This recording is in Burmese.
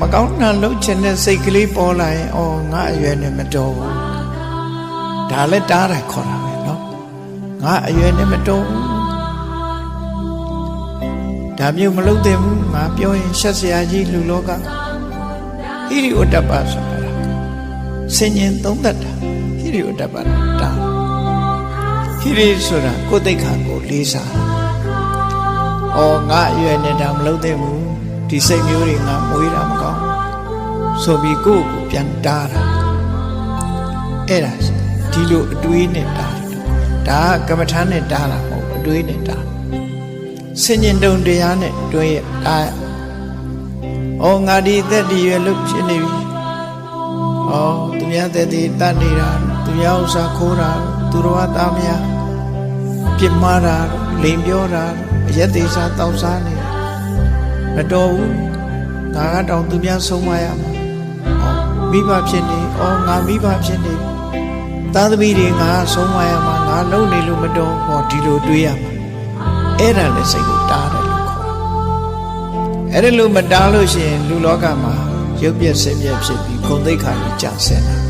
မကောင်းတာလုပ်ချင်တဲ့စိတ်ကလေးပေါ်လာရင်အော်ငါအရွယ်နဲ့မတော်ဘူးဒါလည်းတားတယ်ခေါ်တာပဲနော်ငါအရွယ်နဲ့မတော်ဘူးဒါမျိုးမလုပ်သင့်ဘူးငါပြောရင်ရှက်စရာကြီးလူလောကဟိရိဝတ္တပဆိုတာဆင်ញင်သုံးသက်တာဟိရိဝတ္တပတာဟိရိဆိုတာကိုယ်သိက္ခာကိုလေးစားအော်ငါအရွယ်နဲ့ဒါမလုပ်သင့်ဘူးဒီစိတ်မျိုးတွေငါမွေးတာမကောင်းဆိုပြီးကိုယ့်ကိုပြန်တားတာအဲ့ဒါဒီလိုအတွေးနဲ့တားတာဒါကကမ္မထာနဲ့တားတာမဟုတ်အတွေးနဲ့တားဆင်ញင်တုံတရားနဲ့တွဲရတာအော်ငါဒီသက်ဒီရွယ်လို့ဖြစ်နေပြီအော်သူများသက်ဒီတတ်နေတာသူများဥစ္စာခိုးတာသူတော်ဘာသားများပြစ်မှားတာလိန်ပြောတာအရက်သေးစားတောက်စားနေမတော်ဘူးငါကတောင်သူများဆုံးမရမှာမိဘဖြစ်နေငါမိဘဖြစ်နေသားသမီးတွေငါဆုံးမရမှာငါလုံနေလို့မတော်ဟောဒီလိုတွေးရမှာအဲ့ဒါလည်းစိတ်ကိုတားတယ်လို့ခေါ်အဲ့ဒါလို့မတားလို့ရှိရင်လူလောကမှာရုပ်ပြက်ဆင်းပြက်ဖြစ်ပြီးဂုဏ်သိက္ခာကြီးကျဆင်းတာ